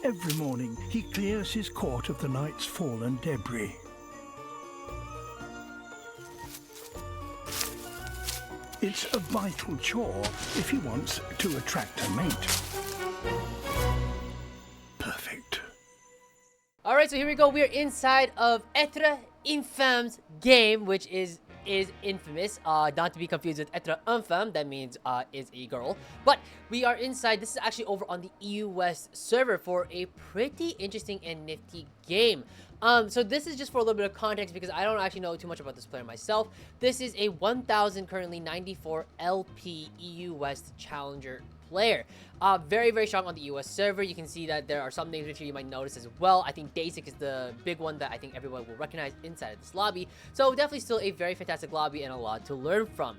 Every morning he clears his court of the night's fallen debris. It's a vital chore if he wants to attract a mate. Perfect. Alright, so here we go. We're inside of 1000+LP's game, which is infamous, not to be confused with être infâme, that means is a girl. But we are inside. This is actually over on the EU West server for a pretty interesting and nifty game. So this is just for a little bit of context because I don't actually know too much about this player myself. This is a 1000 currently 94 LP EU West challenger player. Very, very strong on the US server. You can see that there are some names which you might notice as well. I think Dasik is the big one that I think everyone will recognize inside of this lobby. So definitely still a very fantastic lobby and a lot to learn from.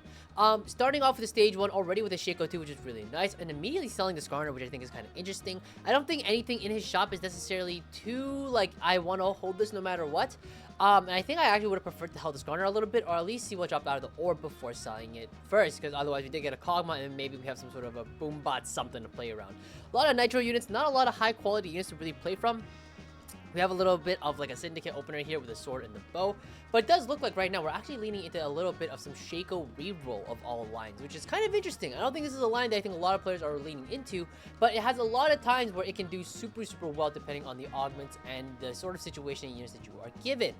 Starting off with the stage 1 already with a Shaco 2, which is really nice, and immediately selling the Skarner, which I think is kind of interesting. I don't think anything in his shop is necessarily too, like, I want to hold this no matter what. And I think I actually would have preferred to hold the Skarner a little bit, or at least see what dropped out of the orb before selling it first, because otherwise we did get a Augment, and maybe we have some sort of a Boombot something to play around. A lot of Nitro units, not a lot of high quality units to really play from. We have a little bit of like a Syndicate opener here with a sword and the bow, but it does look like right now we're actually leaning into a little bit of some Shaco reroll of all lines, which is kind of interesting. I don't think this is a line that I think a lot of players are leaning into, but it has a lot of times where it can do super well depending on the augments and the sort of situation and units that you are given.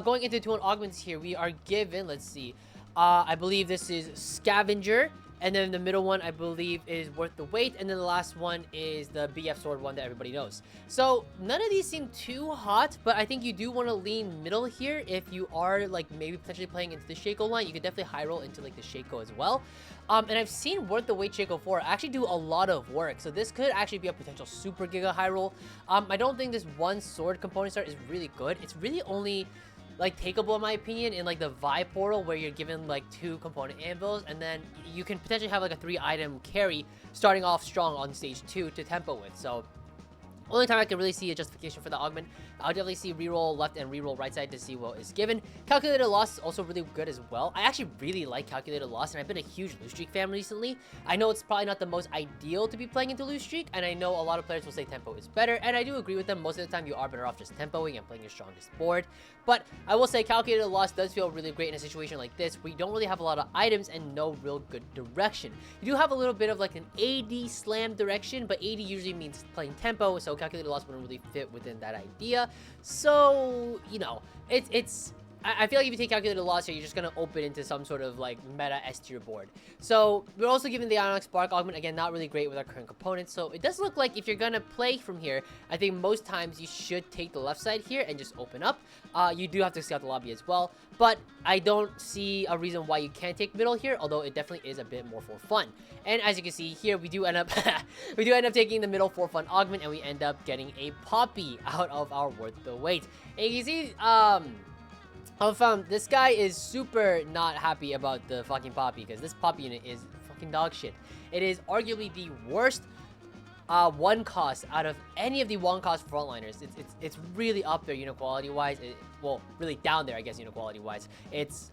Going into 2 augments here, we are given, let's see, I believe this is Scavenger. And then the middle one, I believe, is Worth the Wait. And then the last one is the BF Sword one that everybody knows. So none of these seem too hot, but I think you do want to lean middle here. If you are, like, maybe potentially playing into the Shaco line, you could definitely high roll into, like, the Shaco as well. And I've seen Worth the Wait Shaco 4 actually do a lot of work. So this could actually be a potential super giga high roll. I don't think this one sword component start is really good. It's really only like takeable in my opinion in like the Vi portal where you're given like 2 component anvils, and then you can potentially have like a 3 item carry starting off strong on stage 2 to tempo with. So only time I can really see a justification for the augment. I'll definitely see reroll left and reroll right side to see what is given. Calculated loss is also really good as well. I actually really like calculated loss, and I've been a huge loose streak fan recently. I know it's probably not the most ideal to be playing into loose streak, and I know a lot of players will say tempo is better, and I do agree with them. Most of the time you are better off just tempoing and playing your strongest board. But I will say calculated loss does feel really great in a situation like this where you don't really have a lot of items and no real good direction. You do have a little bit of like an AD slam direction, but AD usually means playing tempo, so calculated loss wouldn't really fit within that idea. So, you know, I feel like if you take calculated loss here, you're just going to open into some sort of like meta S tier board. So we're also given the Ionic Spark augment, again, not really great with our current components. So it does look like if you're going to play from here, I think most times you should take the left side here and just open up. You do have to scout the lobby as well, but I don't see a reason why you can't take middle here, although it definitely is a bit more for fun. And as you can see here, we do end up taking the middle for fun augment, and we end up getting a Poppy out of our Worth the Wait. And you can see, this guy is super not happy about the fucking Poppy, because this Poppy unit is fucking dog shit. It is arguably the worst one cost out of any of the one cost frontliners. It's really up there unit quality wise. Well, really down there, I guess, unit quality wise. It's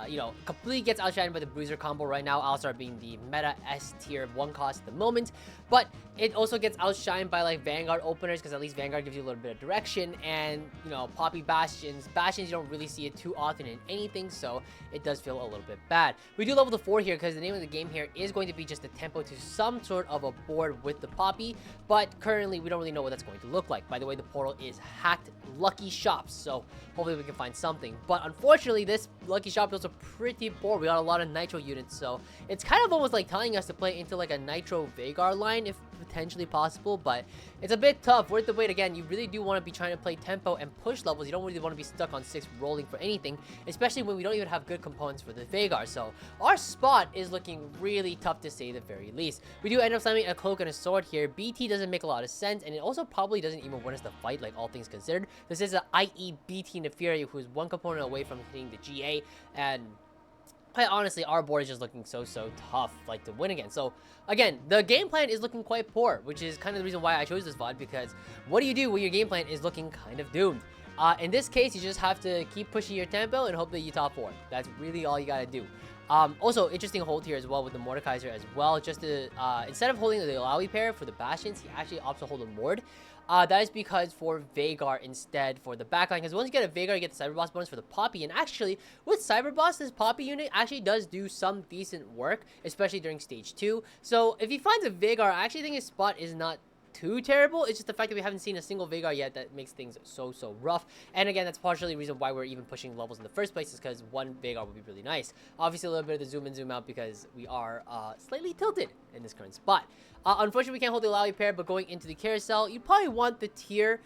you know, completely gets outshined by the Bruiser combo right now. Alistar being the meta S tier one cost at the moment, but it also gets outshined by like Vanguard openers, because at least Vanguard gives you a little bit of direction, and you know, Poppy Bastions you don't really see it too often in anything, so it does feel a little bit bad. We do level the 4 here because the name of the game here is going to be just a tempo to some sort of a board with the Poppy, but currently we don't really know what that's going to look like. By the way, the portal is hacked lucky shops, so hopefully we can find something. But unfortunately, this lucky shop is also pretty poor. We got a lot of Nitro units, so it's kind of almost like telling us to play into like a Nitro Vagar line if potentially possible, but it's a bit tough. Worth the wait. Again, you really do want to be trying to play tempo and push levels. You don't really want to be stuck on 6 rolling for anything, especially when we don't even have good components for the Vagar. So our spot is looking really tough to say the very least. We do end up slamming a cloak and a sword here. BT doesn't make a lot of sense, and it also probably doesn't even win us the fight, like all things considered. This is an IE BT Neferi who's one component away from hitting the GA, and quite honestly, our board is just looking so tough, like, to win again. So again, the game plan is looking quite poor, which is kind of the reason why I chose this VOD, because what do you do when your game plan is looking kind of doomed? In this case, you just have to keep pushing your tempo and hope that you top 4. That's really all you gotta do. Also, interesting hold here as well with the Mordekaiser as well. Just to, instead of holding the Illaoi pair for the Bastions, he actually opts to hold a Mord. That is because for Vagar instead for the backline. Because once you get a Vagar, you get the Cyber Boss bonus for the Poppy. And actually, with Cyber Boss, this Poppy unit actually does do some decent work, especially during Stage 2. So if he finds a Vagar, I actually think his spot is not too terrible. It's just the fact that we haven't seen a single Vagar yet that makes things so rough. And again, that's partially the reason why we're even pushing levels in the first place, is because one Vagar would be really nice. Obviously, a little bit of the zoom in, zoom out because we are slightly tilted in this current spot. Unfortunately, we can't hold the Illaoi pair, but going into the carousel, you probably want the Tier.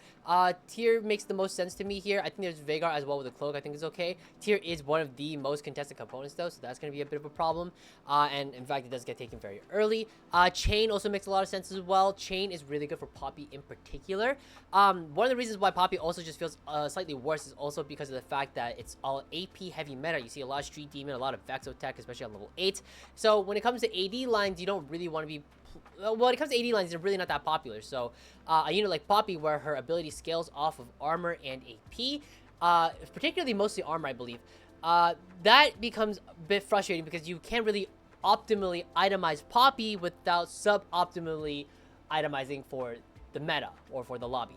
Tier makes the most sense to me here. I think there's Vagar as well with the Cloak. I think it's okay. Tier is one of the most contested components, though, so that's going to be a bit of a problem. And in fact, it does get taken very early. Chain also makes a lot of sense as well. Chain is really good for Poppy in particular. One of the reasons why Poppy also just feels slightly worse is also because of the fact that it's all AP heavy meta. You see a lot of Street Demon, a lot of Vexo Tech, especially on level 8. So when it comes to AD lines, you don't really want to be... Well, when it comes to AD lines, they're really not that popular. So a unit like Poppy, where her ability scales off of armor and AP, particularly mostly armor, I believe, that becomes a bit frustrating because you can't really optimally itemize Poppy without sub-optimally itemizing for the meta or for the lobby.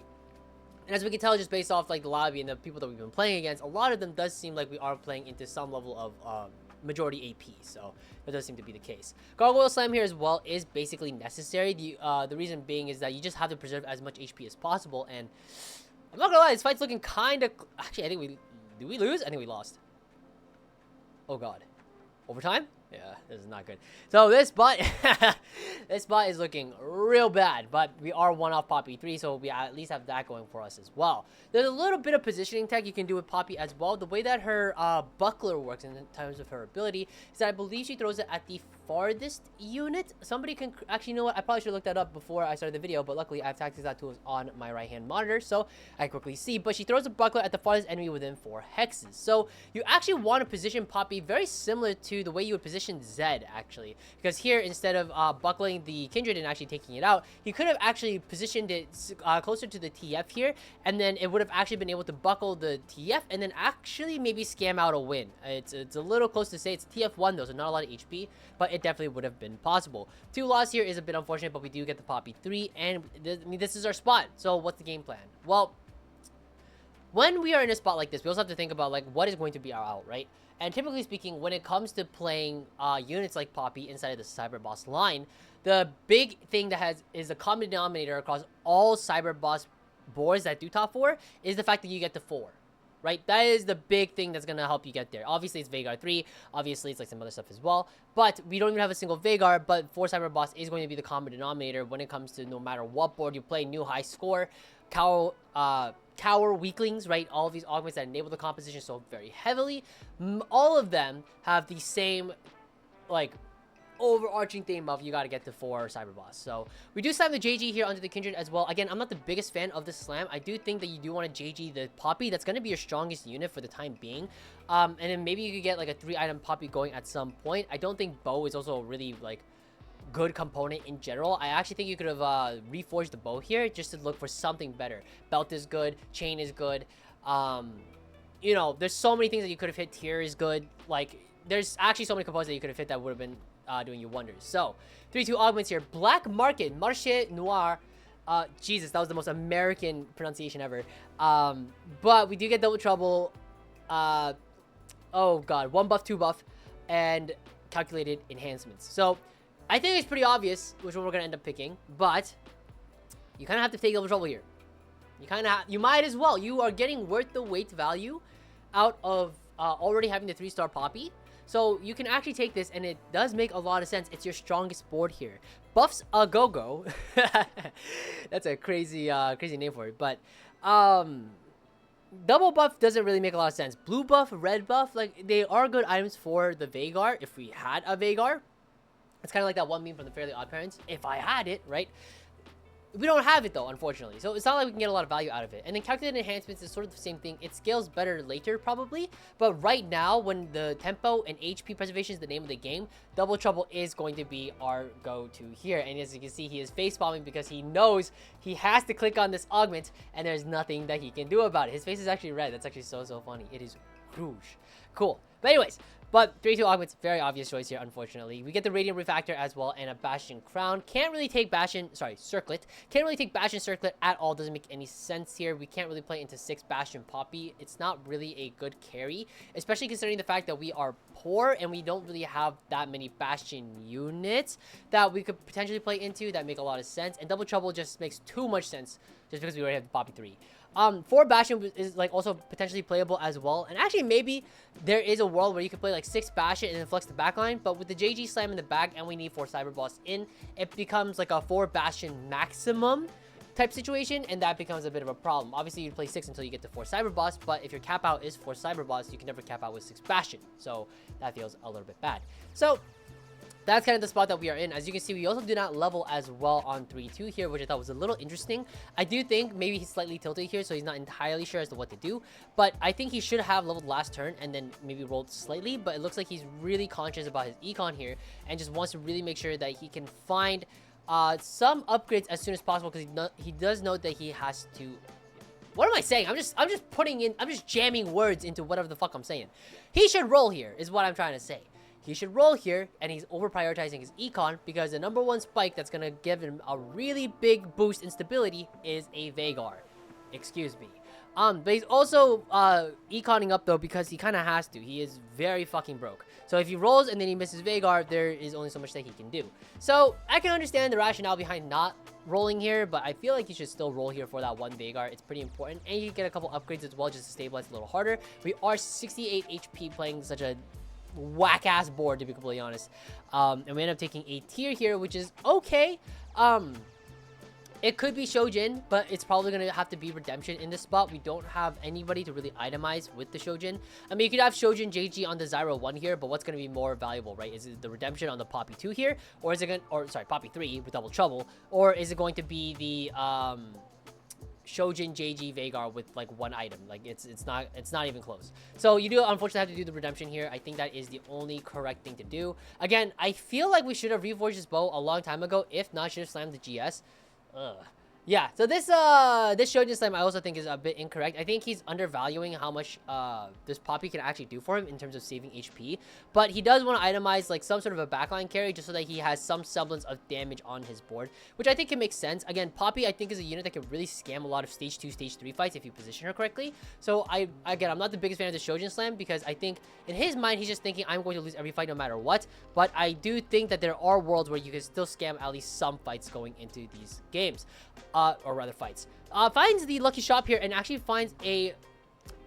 And as we can tell, just based off like the lobby and the people that we've been playing against, a lot of them does seem like we are playing into some level of majority AP, so that does seem to be the case. Gargoyle Slam here as well is basically necessary. The reason being is that you just have to preserve as much HP as possible, and I'm not gonna lie, this fight's looking kind of... Actually, I think did we lose? I think we lost. Oh god. Overtime? Yeah, this is not good. So this bot, this bot is looking real bad, but we are one off Poppy 3, so we at least have that going for us as well. There's a little bit of positioning tech you can do with Poppy as well. The way that her buckler works in terms of her ability is that I believe she throws it at the farthest unit. Somebody can actually, you know what, I probably should have looked that up before I started the video, but luckily I have tactics tools on my right hand monitor, so I quickly see. But she throws a buckler at the farthest enemy within 4 hexes. So you actually want to position Poppy very similar to the way you would position Zed, actually, because here, instead of buckling the Kindred and actually taking it out, he could have actually positioned it closer to the TF here, and then it would have actually been able to buckle the TF and then actually maybe scam out a win. It's a little close to say. It's TF1 though, so not a lot of HP, but it definitely would have been possible. 2 loss here is a bit unfortunate, but we do get the Poppy 3, and I mean, this is our spot. So what's the game plan? Well, when we are in a spot like this, we also have to think about like what is going to be our out, right? And typically speaking, when it comes to playing units like Poppy inside of the Cyber Boss line, the big thing that is a common denominator across all Cyber Boss boards that do top 4 is the fact that you get to 4. Right? That is the big thing that's going to help you get there. Obviously, it's Vagar 3. Obviously, it's like some other stuff as well. But we don't even have a single Vagar, but 4 Cyber Boss is going to be the common denominator when it comes to no matter what board you play, new high score, Cower Weaklings, right? All of these augments that enable the composition so very heavily. All of them have the same, like, overarching theme of you got to get to 4 Cyber Boss. So we do slam the JG here under the Kindred as well. Again, I'm not the biggest fan of this slam. I do think that you do want to JG the Poppy. That's going to be your strongest unit for the time being. And then maybe you could get like a 3-item Poppy going at some point. I don't think bow is also a really like good component in general. I actually think you could have reforged the bow here just to look for something better. Belt is good. Chain is good. You know, there's so many things that you could have hit. Tier is good. Like, there's actually so many components that you could have hit that would have been doing you wonders. So 3-2 augments here. Black Market, Marché Noir. Jesus, that was the most American pronunciation ever. But we do get double trouble. Oh god, 1 buff, 2 buff, and calculated enhancements. So I think it's pretty obvious which one we're gonna end up picking, but you kind of have to take double trouble here. You might as well. You are getting worth the wait value out of already having the 3-star Poppy. So you can actually take this, and it does make a lot of sense. It's your strongest board here. Buffs a go-go. That's a crazy name for it. But double buff doesn't really make a lot of sense. Blue buff, red buff, like they are good items for the Vagar. If we had a Vagar, it's kind of like that one meme from the Fairly Odd Parents. If I had it, right? We don't have it though, unfortunately. So it's not like we can get a lot of value out of it. And then calculated enhancements is sort of the same thing. It scales better later, probably. But right now, when the tempo and HP preservation is the name of the game, Double Trouble is going to be our go-to here. And as you can see, he is face-bombing because he knows he has to click on this augment, and there's nothing that he can do about it. His face is actually red. That's actually so funny. It is rouge. Cool. But anyways, But 3-2 Augment's very obvious choice here, unfortunately. We get the Radiant Refactor as well and a Bastion Crown. Can't really take Circlet. Can't really take Bastion Circlet at all. Doesn't make any sense here. We can't really play into 6 Bastion Poppy. It's not really a good carry, especially considering the fact that we are poor and we don't really have that many Bastion units that we could potentially play into that make a lot of sense. And Double Trouble just makes too much sense just because we already have the Poppy 3. 4 Bastion is like also potentially playable as well. And actually maybe there is a world where you could play like 6 Bastion and then flex the backline. But with the JG Slam in the back and we need 4 Cyber Boss in, it becomes like a 4 Bastion maximum type situation, and that becomes a bit of a problem. Obviously, you play 6 until you get to 4 Cyber Boss, but if your cap out is 4 Cyber Boss, you can never cap out with 6 Bastion. So that feels a little bit bad. So that's kind of the spot that we are in. As you can see, we also do not level as well on 3-2 here, which I thought was a little interesting. I do think maybe he's slightly tilted here, so he's not entirely sure as to what to do. But I think he should have leveled last turn and then maybe rolled slightly. But it looks like he's really conscious about his econ here and just wants to really make sure that he can find some upgrades as soon as possible, because he does know that he has to... What am I saying? I'm just jamming words into whatever the fuck I'm saying. He should roll here, is what I'm trying to say. He should roll here, and he's over-prioritizing his econ, because the number 1 spike that's going to give him a really big boost in stability is a Vagar. Excuse me. But he's also econing up, though, because he kind of has to. He is very fucking broke. So if he rolls and then he misses Vagar, there is only so much that he can do. So I can understand the rationale behind not rolling here, but I feel like you should still roll here for that 1 Vagar. It's pretty important, and you get a couple upgrades as well just to stabilize a little harder. We are 68 HP playing such a whack-ass board, to be completely honest. And we end up taking a tier here, which is okay. It could be Shojin, but it's probably going to have to be Redemption in this spot. We don't have anybody to really itemize with the Shojin. I mean, you could have Shojin JG on the Zyro 1 here, but what's going to be more valuable, right? Is it the Redemption on the Poppy 2 here? Or is it going to... Or, sorry, Poppy 3 with Double Trouble. Or is it going to be the... Shojin JG Vagar with like 1 item? Like it's not even close. So you do unfortunately have to do the redemption here. I think that is the only correct thing to do. Again, I feel like we should have reforged this bow a long time ago. If not, should have slammed the GS. Yeah, so this Shojin Slam I also think is a bit incorrect. I think he's undervaluing how much this Poppy can actually do for him in terms of saving HP. But he does want to itemize like some sort of a backline carry just so that he has some semblance of damage on his board, which I think can make sense. Again, Poppy I think is a unit that can really scam a lot of stage 2, stage 3 fights if you position her correctly. So I'm not the biggest fan of the Shojin Slam because I think in his mind he's just thinking I'm going to lose every fight no matter what. But I do think that there are worlds where you can still scam at least some fights going into these games. Or rather fights. Finds the lucky shop here and actually finds a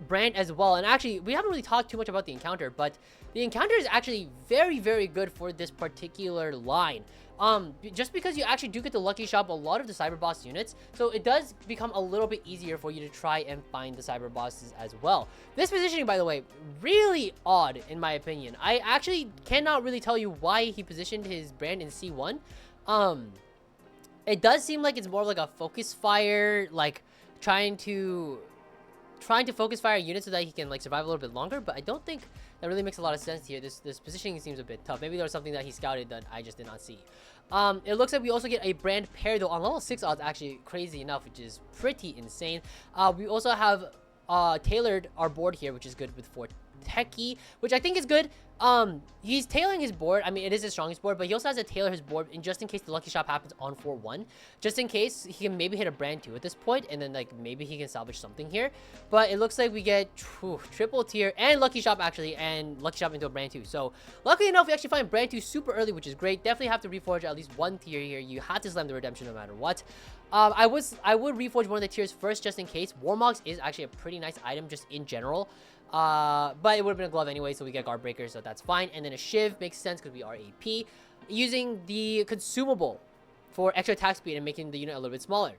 brand as well. And actually, we haven't really talked too much about the encounter, but the encounter is actually very, very good for this particular line. Just because you actually do get to lucky shop a lot of the cyber boss units, so it does become a little bit easier for you to try and find the cyber bosses as well. This positioning, by the way, really odd in my opinion. I actually cannot really tell you why he positioned his brand in C1. It does seem like it's more like a focus fire, like trying to focus fire units so that he can like survive a little bit longer, but I don't think that really makes a lot of sense here. This positioning seems a bit tough. Maybe there was something that he scouted that I just did not see. It looks like we also get a brand pair though on level 6 odds, actually crazy enough, which is pretty insane. We also have tailored our board here, which is good with 4 techie, which I think is good. He's tailoring his board. I mean, it is his strongest board, but he also has to tailor his board in just in case the lucky shop happens on 4-1. Just in case he can maybe hit a brand 2 at this point, and then like maybe he can salvage something here. But it looks like we get triple tier and lucky shop actually, and lucky shop into a brand 2. So luckily enough, we actually find brand 2 super early, which is great. Definitely have to reforge at least 1 tier here. You had to slam the redemption no matter what. I would reforge one of the tiers first just in case. Warmogs is actually a pretty nice item just in general. But it would have been a glove anyway, so we get guard breaker, so that's fine. And then a shiv makes sense because we are AP. Using the consumable for extra attack speed and making the unit a little bit smaller.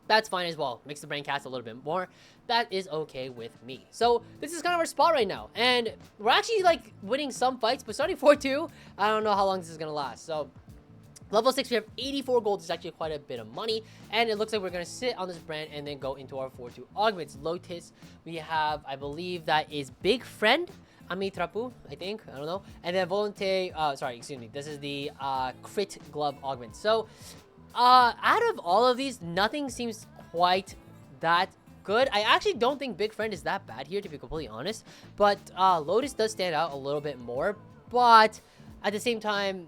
That's fine as well. Makes the brain cast a little bit more. That is okay with me. So this is kind of our spot right now. And we're actually like winning some fights, but starting 4-2, I don't know how long this is going to last. So level 6, we have 84 gold. It's actually quite a bit of money. And it looks like we're going to sit on this brand and then go into our 4-2 augments. Lotus, we have, I believe that is Big Friend. Amitrapu, I think. I don't know. And then Volonté, sorry, excuse me. This is the crit glove augment. So, out of all of these, nothing seems quite that good. I actually don't think Big Friend is that bad here, to be completely honest. But Lotus does stand out a little bit more. But at the same time,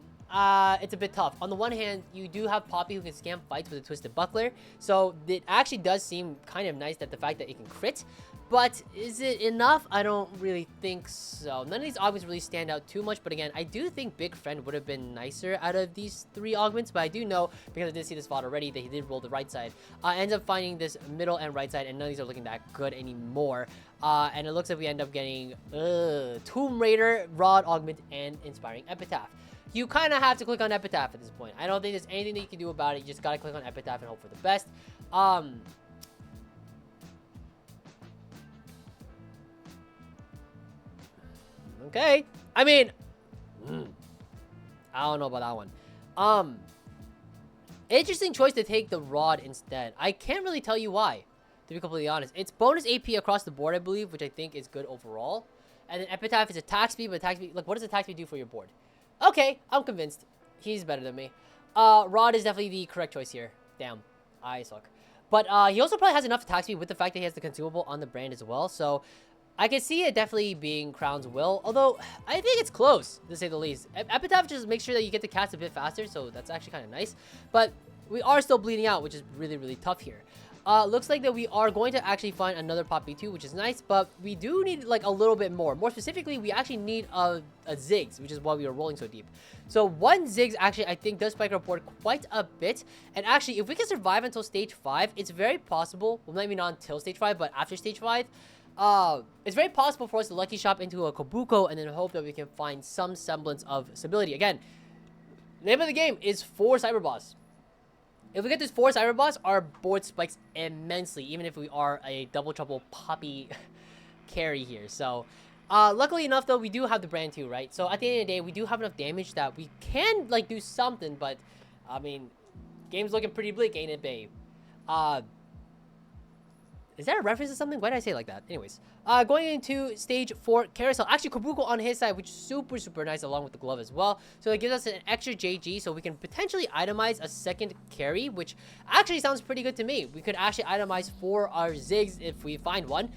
it's a bit tough. On the one hand, you do have Poppy who can scam fights with a Twisted Buckler. So it actually does seem kind of nice that the fact that it can crit. But is it enough? I don't really think so. None of these augments really stand out too much. But again, I do think Big Friend would have been nicer out of these 3 augments. But I do know, because I did see this VOD already, that he did roll the right side. Ends up finding this middle and right side. And none of these are looking that good anymore. And it looks like we end up getting Tomb Raider, Rod Augment, and Inspiring Epitaph. You kind of have to click on Epitaph at this point. I don't think there's anything that you can do about it. You just gotta click on Epitaph and hope for the best. Okay. I mean, I don't know about that one. Interesting choice to take the Rod instead. I can't really tell you why, to be completely honest. It's bonus AP across the board, I believe, which I think is good overall. And then Epitaph is attack speed, but attack speed, like, what does attack speed do for your board? Okay, I'm convinced. He's better than me. Rod is definitely the correct choice here. Damn, I suck. But he also probably has enough attack speed with the fact that he has the consumable on the brand as well. So I can see it definitely being Crown's will. Although, I think it's close, to say the least. Epitaph just makes sure that you get the cast a bit faster. So that's actually kind of nice. But we are still bleeding out, which is really, really tough here. Looks like that we are going to actually find another Poppy too, which is nice, but we do need like a little bit more. More specifically, we actually need a Ziggs, which is why we are rolling so deep. So 1 Ziggs actually, I think, does spike our board quite a bit. And actually, if we can survive until stage 5, it's very possible, well, maybe not until stage 5, but after stage 5, it's very possible for us to lucky shop into a Kabuko and then hope that we can find some semblance of stability. Again, the name of the game is 4 Cyber Boss. If we get this 4 Cyber Boss, our board spikes immensely, even if we are a double trouble Poppy carry here. So, luckily enough, though, we do have the brand too, right? So, at the end of the day, we do have enough damage that we can, like, do something. But, I mean, game's looking pretty bleak, ain't it, babe? Is that a reference to something? Why did I say it like that? Anyways, going into stage 4 carousel. Actually, Kabuko on his side, which is super, super nice along with the glove as well. So it gives us an extra JG, so we can potentially itemize a second carry, which actually sounds pretty good to me. We could actually itemize for our Ziggs if we find one.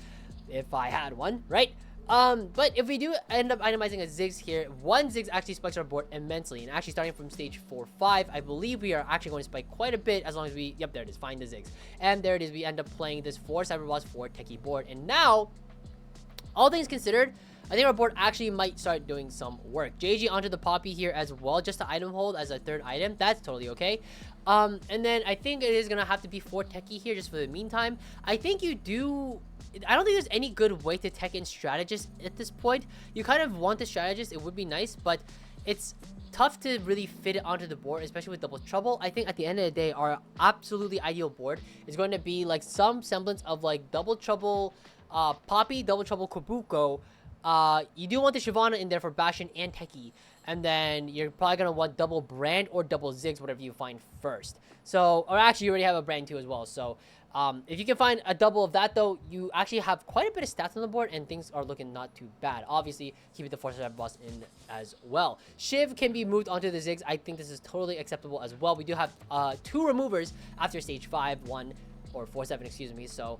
If I had one, right? But if we do end up itemizing a Ziggs here, 1 Ziggs actually spikes our board immensely. And actually starting from stage 4-5, I believe we are actually going to spike quite a bit as long as we, yep, there it is, find the Ziggs. And there it is, we end up playing this 4 Cyber Boss 4 Techie board. And now, all things considered, I think our board actually might start doing some work. JG onto the Poppy here as well, just to item hold as a 3rd item. That's totally okay. And then I think it is going to have to be 4 Techie here just for the meantime. I think you do... I don't think there's any good way to tech in strategist at this point. You kind of want the strategist, it would be nice, but it's tough to really fit it onto the board, especially with double trouble. I think at the end of the day, our absolutely ideal board is going to be like some semblance of like double trouble Poppy, double trouble Kabuko. You do want the Shyvana in there for Bastion and Techie. And then you're probably going to want double brand or double Ziggs, whatever you find first. So, or actually you already have a brand too as well. So, if you can find a double of that though, you actually have quite a bit of stats on the board and things are looking not too bad. Obviously, keeping the 4-star boss in as well. Shiv can be moved onto the Ziggs. I think this is totally acceptable as well. We do have 2 removers after stage 5, 1 or 4-7, excuse me. So,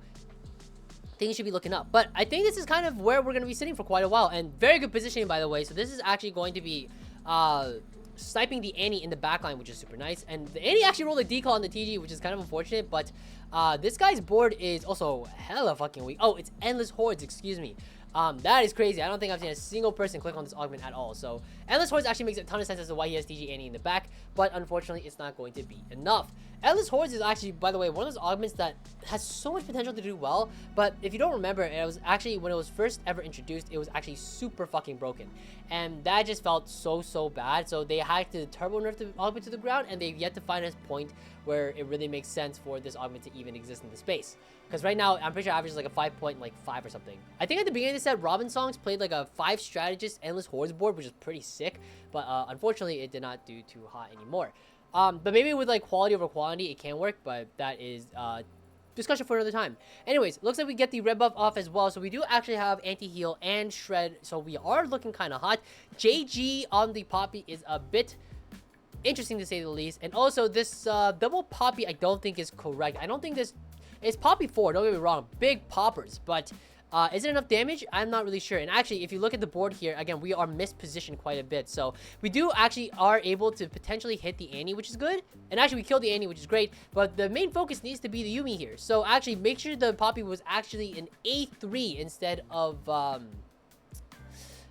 things should be looking up. But I think this is kind of where we're going to be sitting for quite a while. And very good positioning, by the way. So this is actually going to be sniping the Annie in the backline, which is super nice. And the Annie actually rolled a decal on the TG, which is kind of unfortunate. But this guy's board is also hella fucking weak. Oh, it's Endless Hordes, excuse me. That is crazy. I don't think I've seen a single person click on this augment at all. So Endless Hordes actually makes a ton of sense as to why he has TG Annie in the back. But unfortunately, it's not going to be enough. Endless Hordes is actually, by the way, one of those augments that has so much potential to do well. But if you don't remember, it was actually, when it was first ever introduced, it was actually super fucking broken. And that just felt so bad. So they had to turbo nerf the augment to the ground. And they've yet to find a point where it really makes sense for this augment to even exist in the space. Because right now, I'm pretty sure average is like a 5.5 or something. I think at the beginning of the set, Robin Songs played like a 5 strategist Endless Hordes board, which is pretty sick. But unfortunately, it did not do too hot anymore. But maybe with like quality over quantity, it can work. But that is discussion for another time. Anyways, looks like we get the red buff off as well. So we do actually have anti-heal and shred. So we are looking kind of hot. JG on the Poppy is a bit interesting to say the least. And also this double Poppy I don't think is correct. I don't think this It's Poppy 4, don't get me wrong, big poppers, but is it enough damage? I'm not really sure. And actually, if you look at the board here, again, we are mispositioned quite a bit. So we do actually are able to potentially hit the Annie, which is good. And actually, we killed the Annie, which is great. But the main focus needs to be the Yumi here. So actually, make sure the Poppy was actually an A3 instead of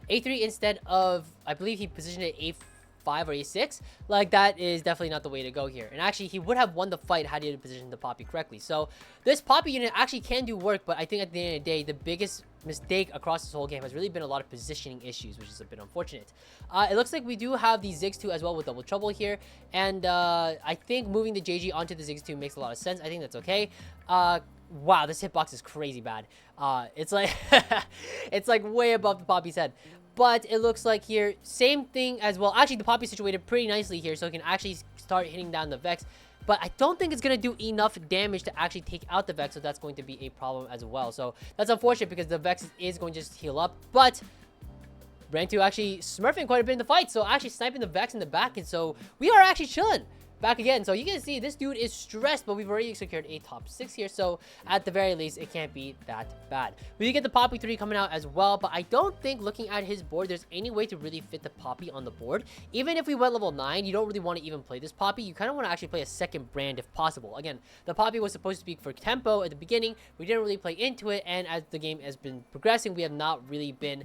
A3 instead of, I believe he positioned it A5 or A6. Like, that is definitely not the way to go here. And actually, he would have won the fight had he positioned the Poppy correctly. So this Poppy unit actually can do work, but I think at the end of the day, the biggest mistake across this whole game has really been a lot of positioning issues, which is a bit unfortunate. It looks like we do have the Ziggs 2 as well with Double Trouble here. And I think moving the JG onto the Ziggs 2 makes a lot of sense. I think that's okay. Wow, this hitbox is crazy bad. It's like it's like way above the Poppy's head. But it looks like here, same thing as well. Actually, the Poppy situated pretty nicely here, so it can actually start hitting down the Vex. But I don't think it's going to do enough damage to actually take out the Vex, so that's going to be a problem as well. So that's unfortunate because the Vex is going to just heal up. But Brand 2 actually smurfing quite a bit in the fight, so actually sniping the Vex in the back, and so we are actually chilling. Back again, so you can see this dude is stressed, but we've already secured a top 6 here, so at the very least, it can't be that bad. We get the Poppy 3 coming out as well, but I don't think, looking at his board, there's any way to really fit the Poppy on the board. Even if we went level 9, you don't really want to even play this Poppy. You kind of want to actually play a second brand if possible. Again, the Poppy was supposed to be for tempo at the beginning. We didn't really play into it, and as the game has been progressing, we have not really been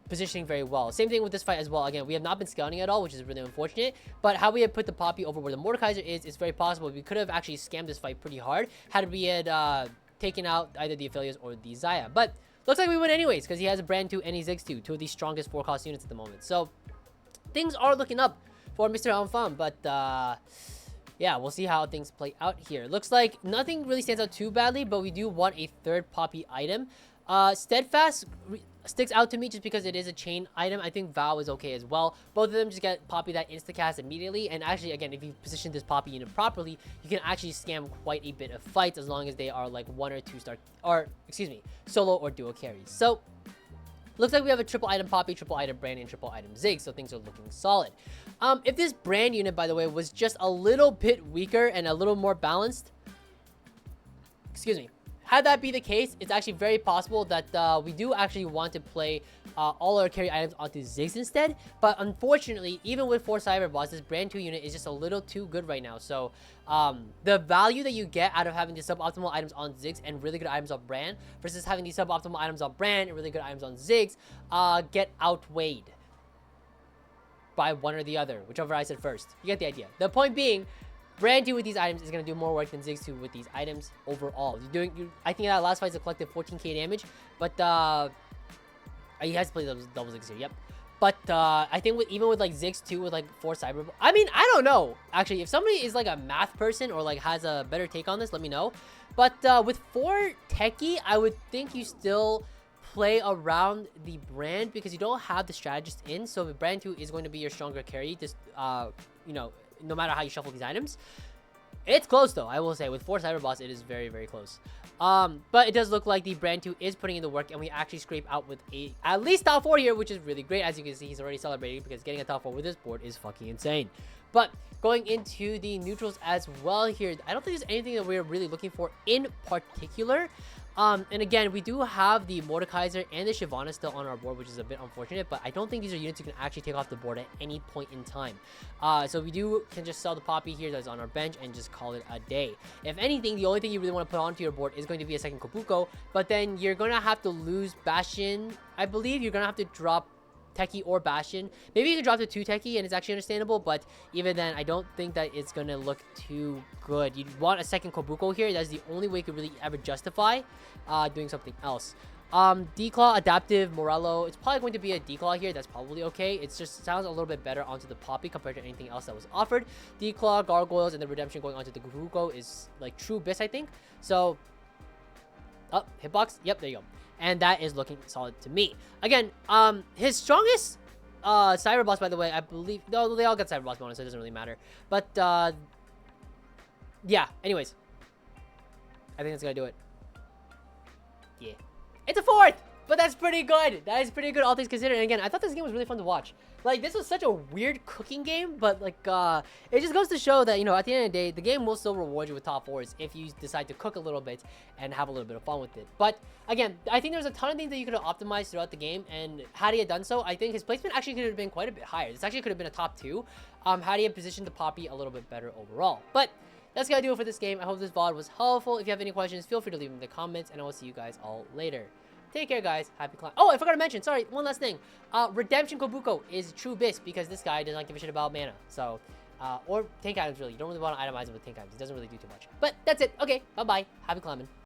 positioning very well. Same thing with this fight as well. Again, we have not been scouting at all, which is really unfortunate. But how we had put the Poppy over where the Mordekaiser is, it's very possible. We could have actually scammed this fight pretty hard had we had taken out either the Aphelios or the Zaya. But looks like we win anyways, because he has a Brand 2 and he Ziggs 2, two of the strongest 4-cost units at the moment. So things are looking up for Mr. Enfant, but yeah, we'll see how things play out here. Looks like nothing really stands out too badly, but we do want a third Poppy item. Steadfast sticks out to me just because it is a chain item. I think Vow is okay as well. Both of them just get Poppy that insta-cast immediately. And actually, again, if you position this Poppy unit properly, you can actually scam quite a bit of fights as long as they are like 1 or 2 star, or excuse me, solo or duo carries. So looks like we have a triple item Poppy, triple item Brand, and triple item Zig, so things are looking solid. If this Brand unit, by the way, was just a little bit weaker and a little more balanced, excuse me, had that be the case, it's actually very possible that we do actually want to play all our carry items onto Ziggs instead. But unfortunately, even with 4 Cyberboss, this Brand 2 unit is just a little too good right now. So the value that you get out of having the suboptimal items on Ziggs and really good items on Brand versus having these suboptimal items on Brand and really good items on Ziggs get outweighed by one or the other, whichever I said first. You get the idea. The point being, Brand 2 with these items is going to do more work than Ziggs 2 with these items overall. I think that last fight is a collective 14k damage, but he has to play double Ziggs here, yep. But I think even with like Ziggs 2 with like 4 cyber, I mean, I don't know. Actually, if somebody is like a math person or like has a better take on this, let me know. But with 4 techie, I would think you still play around the Brand because you don't have the strategist in. So the Brand 2 is going to be your stronger carry. Just you know, no matter how you shuffle these items. It's close though, I will say. With 4 Cyberboss, it is very, very close. But it does look like the Brand 2 is putting in the work, and we actually scrape out with at least top 4 here, which is really great. As you can see, he's already celebrating because getting a top 4 with this board is fucking insane. But going into the neutrals as well here, I don't think there's anything that we're really looking for in particular. And again, we do have the Mordekaiser and the Shyvana still on our board, which is a bit unfortunate, but I don't think these are units you can actually take off the board at any point in time. So we can just sell the Poppy here that's on our bench and just call it a day. If anything, the only thing you really want to put onto your board is going to be a second Kobuko, but then you're going to have to lose Bastion. I believe you're going to have to drop Techie or Bastion. Maybe you can drop to 2 Techie and it's actually understandable, but even then, I don't think that it's going to look too good. You'd want a second Kobuko here. That's the only way you could really ever justify doing something else. Declaw, Adaptive, Morello. It's probably going to be a Declaw here. That's probably okay. It just sounds a little bit better onto the Poppy compared to anything else that was offered. Declaw, Gargoyles, and the Redemption going onto the Kobuko is like true Biss, I think. So, oh, hitbox. Yep, there you go. And that is looking solid to me. Again, his strongest Cyberboss, by the way, I believe... No, they all got Cyberboss bonus, so it doesn't really matter. But, yeah, anyways. I think that's gonna do it. Yeah. It's a 4th! But that's pretty good. That is pretty good, all things considered. And again, I thought this game was really fun to watch. Like, this was such a weird cooking game, but like, it just goes to show that, you know, at the end of the day, the game will still reward you with top 4s if you decide to cook a little bit and have a little bit of fun with it. But again, I think there's a ton of things that you could have optimized throughout the game, and had he had done so, I think his placement actually could have been quite a bit higher. This actually could have been a top 2, had he had positioned the Poppy a little bit better overall. But that's gonna do it for this game. I hope this VOD was helpful. If you have any questions, feel free to leave them in the comments, and I will see you guys all later. Take care, guys. Happy climb. Oh, I forgot to mention. Sorry, one last thing. Redemption Kobuko is true bis because this guy does not give a shit about mana. So, or tank items, really. You don't really want to itemize him with tank items. It doesn't really do too much. But that's it. Okay, bye-bye. Happy climbing.